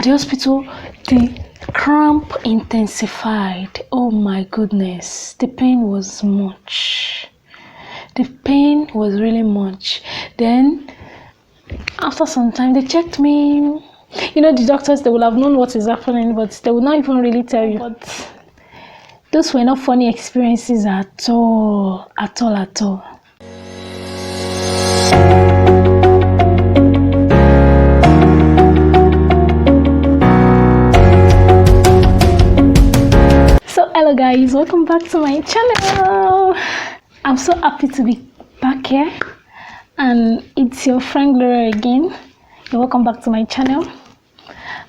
the hospital, the cramp intensified. Oh my goodness, the pain was much. The pain was really much. Then after some time they checked me. The doctors, they will have known what is happening, but they will not even really tell you. But those were not funny experiences at all. So hello guys, welcome back to my channel. I'm so happy to be back here, and it's your friend Gloria again. You're welcome back to my channel.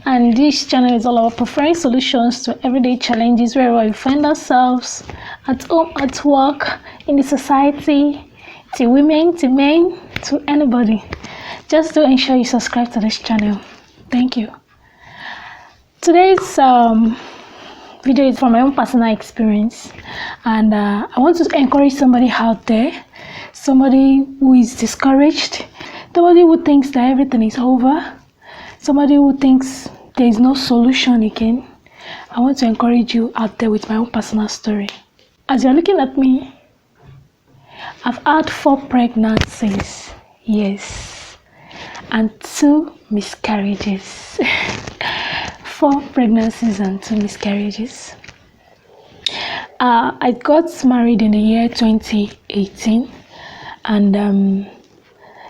And this channel is all about preferring solutions to everyday challenges wherever we find ourselves, at home, at work, in the society, to women, to men, to anybody. Just do ensure you subscribe to this channel. Thank you. Today's video is from my own personal experience, and I want to encourage somebody out there, somebody who is discouraged, somebody who thinks that everything is over, somebody who thinks there is no solution again. I want to encourage you out there with my own personal story. As you're looking at me, I've had 4 pregnancies, yes, and 2 miscarriages. 4 pregnancies and 2 miscarriages. I got married in the year 2018, and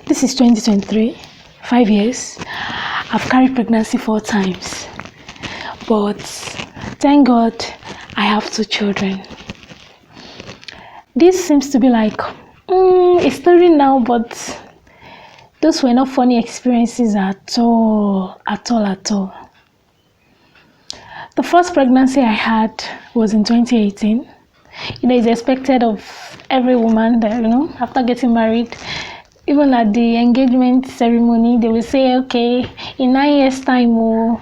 this is 2023, 5 years. I've carried pregnancy 4 times, but thank God I have 2 children. This seems to be like a story now, but those were not funny experiences at all. The first pregnancy I had was in 2018. It's expected of every woman that, after getting married, even at the engagement ceremony, they will say, okay, in 9 years' time, we'll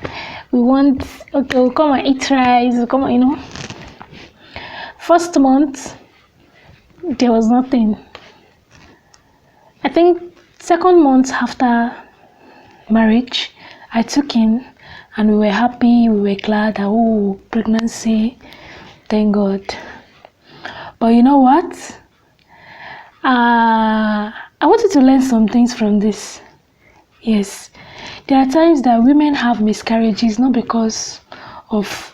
come and eat rice, we'll come, First month, there was nothing. I think 2nd month after marriage, I took in, and we were happy, we were glad that, pregnancy, thank God. But you know what? I wanted to learn some things from this. Yes, there are times that women have miscarriages not because of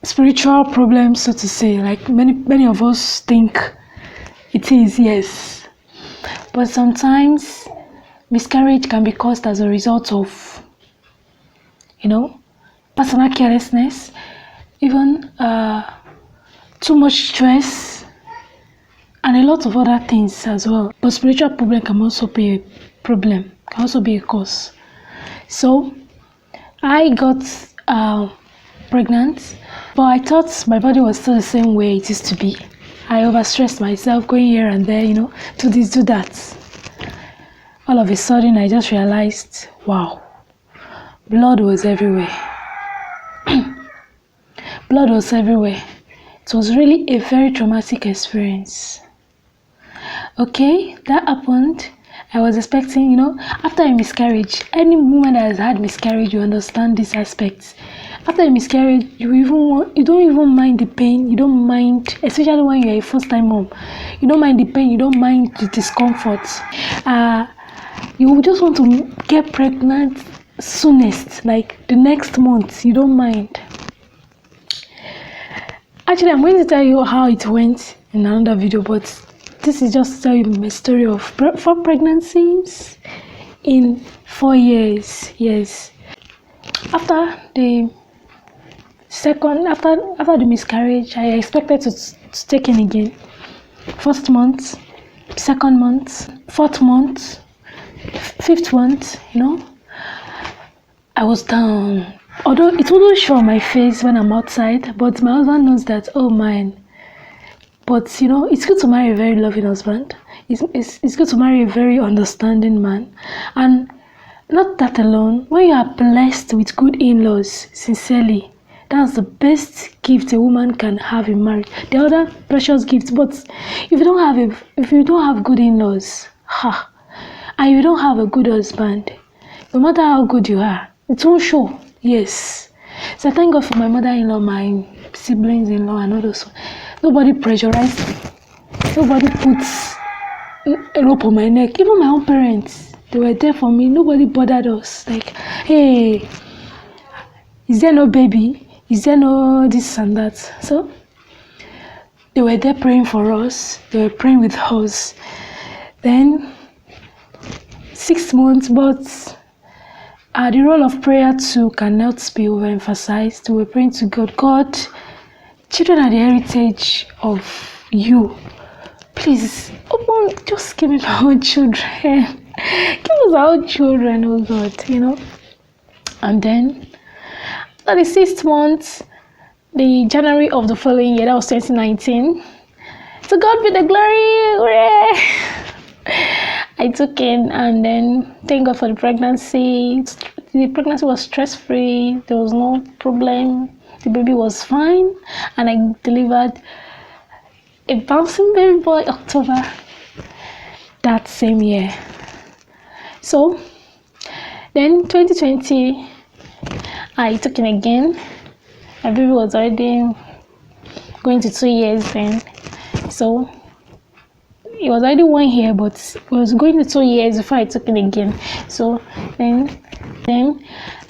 spiritual problems, so to say, like many of us think it is, yes. But sometimes miscarriage can be caused as a result of personal carelessness, even too much stress, and a lot of other things as well. But spiritual problem can also be a problem, can also be a cause. So I got pregnant, but I thought my body was still the same way it used to be. I overstressed myself, going here and there, do this, do that. All of a sudden, I just realized, wow, blood was everywhere. Blood was everywhere. It was really a very traumatic experience. Okay, that happened. I was expecting, after a miscarriage, any woman that has had miscarriage, you understand this aspect. After a miscarriage, you don't even mind the pain. You don't mind, especially when you're a first-time mom. You don't mind the pain. You don't mind the discomfort. You just want to get pregnant soonest, like the next month. You don't mind. Actually, I'm going to tell you how it went in another video, but this is just to tell you my story of 4 pregnancies in 4 years. Yes. After the miscarriage, I expected to take in again. 1st month, 2nd month, 4th month, 5th month, I was down. Although it wouldn't show on my face when I'm outside, but my husband knows that, oh man. But it's good to marry a very loving husband. It's good to marry a very understanding man. And not that alone, when you are blessed with good in-laws, sincerely, that's the best gift a woman can have in marriage. The other precious gifts, but if you don't have good in-laws, and you don't have a good husband, no matter how good you are, It won't show. Yes. So I thank God for my mother-in-law, my siblings-in-law, and all those. Nobody pressurized me. Nobody puts a rope on my neck. Even my own parents, they were there for me. Nobody bothered us. Like, hey, is there no baby? Is there no this and that? So they were there praying for us. They were praying with us. Then 6 months, but the role of prayer too cannot be overemphasized. We're praying to God. God, children are the heritage of you. Please, just give me my own children. Give us our own children, oh God, And then, at the 6th month, the January of the following year, that was 2019. To God be the glory. Hooray! I took in, and then thank God for the pregnancy. The pregnancy was stress-free. There was no problem. The baby was fine, and I delivered a bouncing baby boy October that same year. So then 2020, I took in again. My baby was already going to 2 years then. So it was already 1 year, but it was going to 2 years before I took in again. So then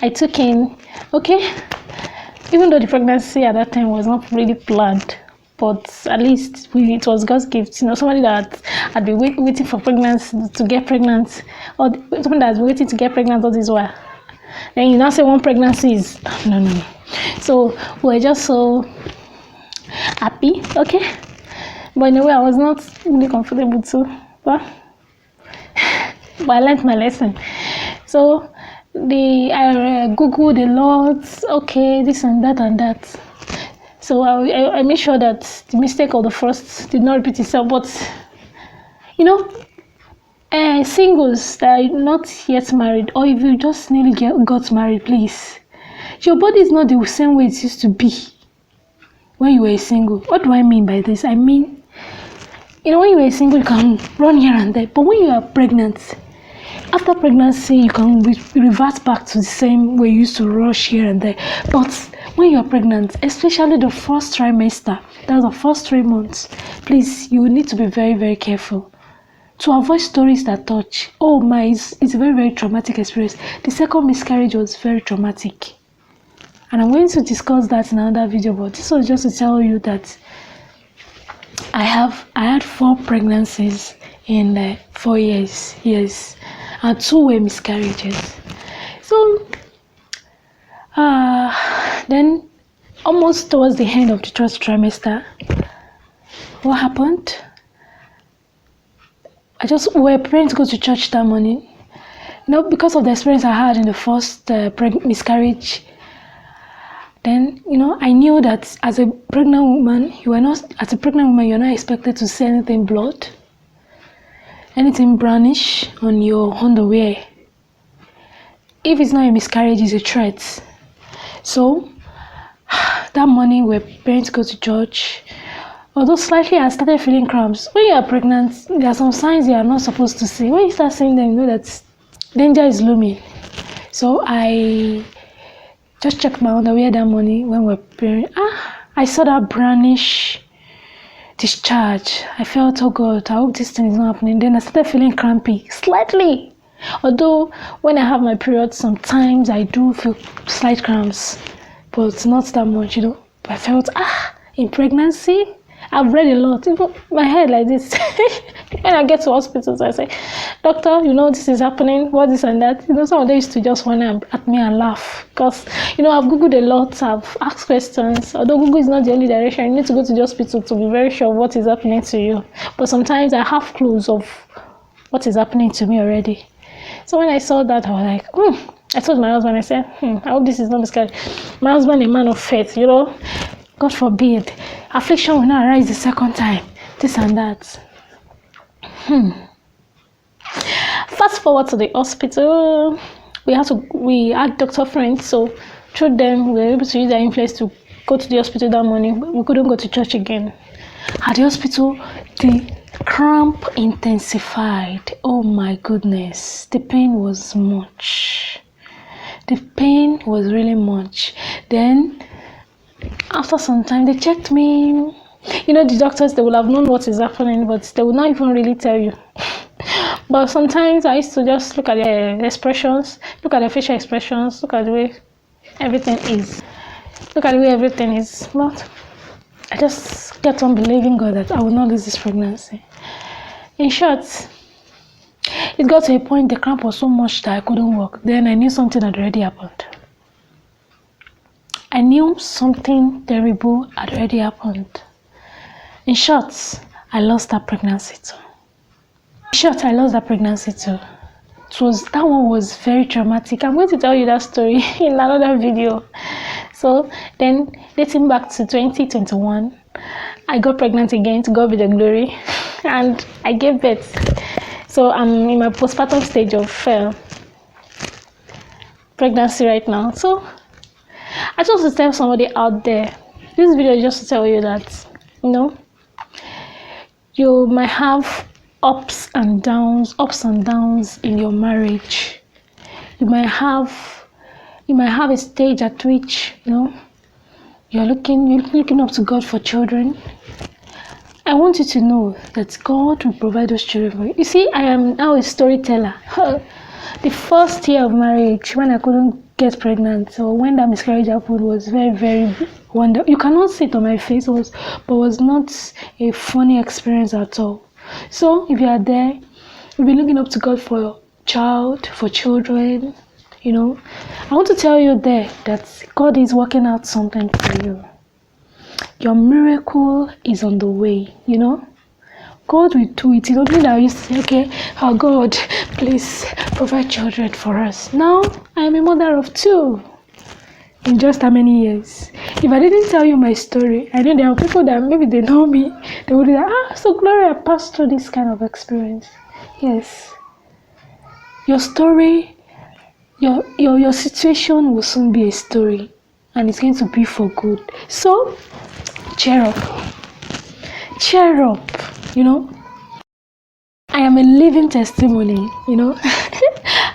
I took in, okay, even though the pregnancy at that time was not really planned, but at least it was God's gift. Somebody that had been waiting for pregnancy to get pregnant, or someone that's waiting to get pregnant all this while. Then you now say one pregnancy is no. So we're just so happy, okay? But in a way, I was not really comfortable too. But I learned my lesson. So I googled a lot. Okay, this and that and that. So I made sure that the mistake of the first did not repeat itself. But singles that are not yet married, or if you just nearly got married, please, your body is not the same way it used to be when you were single. What do I mean by this? I mean, when you were single, you can run here and there, but when you are pregnant, after pregnancy, you can revert back to the same way you used to rush here and there. But when you are pregnant, especially the first trimester, that's the first 3 months, please, you need to be very, very careful to avoid stories that touch. Oh my, it's a very, very traumatic experience. The second miscarriage was very traumatic. And I'm going to discuss that in another video, but this was just to tell you that I had 4 pregnancies in 4 years, yes, and 2 were miscarriages. So then almost towards the end of the first trimester, what happened? We were praying to go to church that morning. Because of the experience I had in the first miscarriage. Then, I knew that as a pregnant woman, you're not expected to see anything blood, anything brownish on your underwear. If it's not a miscarriage, it's a threat. So, that morning, we're praying to go to church. Although slightly, I started feeling cramps. When you are pregnant, there are some signs you are not supposed to see. When you start seeing them, you know that danger is looming. So, I just checked my underwear that morning when we were praying. I saw that brownish discharge. I felt, oh God, I hope this thing is not happening. Then I started feeling crampy, slightly. Although when I have my period, sometimes I do feel slight cramps, but not that much, I felt, in pregnancy, I've read a lot, even my head like this. When I get to hospitals, I say, doctor, this is happening, what this and that. Some of them used to just want at me and laugh. Because, I've Googled a lot, I've asked questions. Although Google is not the only direction, you need to go to the hospital to be very sure what is happening to you. But sometimes I have clues of what is happening to me already. So when I saw that, I was like, I told my husband, I said, I hope this is not miscarriage. My husband, a man of faith, God forbid, affliction will not arise the second time, this and that. Fast forward to the hospital, we had doctor friends, so through them, we were able to use their influence to go to the hospital that morning. We couldn't go to church again. At the hospital, the cramp intensified. Oh my goodness, the pain was much. The pain was really much. Then after some time, they checked me. You know, the doctors, they will have known what is happening, but they will not even really tell you. But sometimes I used to just look at their expressions, look at their facial expressions, look at the way everything is. Look at the way everything is. But I just kept on believing God that I would not lose this pregnancy. In short, it got to a point the cramp was so much that I couldn't walk. Then I knew something had already happened. I knew something terrible had already happened. In short, I lost that pregnancy too. That one was very traumatic. I'm going to tell you that story in another video. So then, dating back to 2021, I got pregnant again, to God be the glory, and I gave birth. So I'm in my postpartum stage of pregnancy right now. So I just want to tell somebody out there, this video is just to tell you that, you know, you might have ups and downs in your marriage. You might have a stage at which, you know, you're looking up to God for children. I want you to know that God will provide those children for you. You see, I am now a storyteller. The first year of marriage, when I couldn't get pregnant, or when that miscarriage happened, was very, very wonderful. You cannot see it on my face, but was not a funny experience at all. So if you are there, you'll be looking up to God for children, you know. I want to tell you there that God is working out something for you. Your miracle is on the way, you know. God will do it. It don't mean that you say, okay, oh God, please provide children for us. Now, I am a mother of 2 in just how many years? If I didn't tell you my story, I know there are people that maybe they know me, they would be like, so Gloria passed through this kind of experience. Yes. Your story, your situation will soon be a story, and it's going to be for good. So, cheer up, you know. I am a living testimony, you know.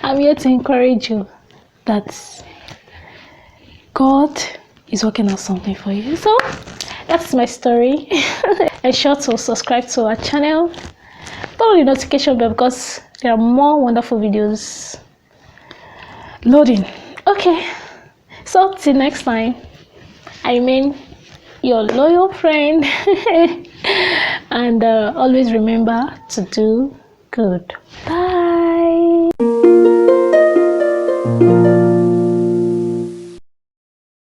I'm here to encourage you that God is working out something for you. So that's my story. And sure to subscribe to our channel, turn on the notification bell because there are more wonderful videos loading. Okay, so till next time, I remain your loyal friend. And always remember to do good. Bye.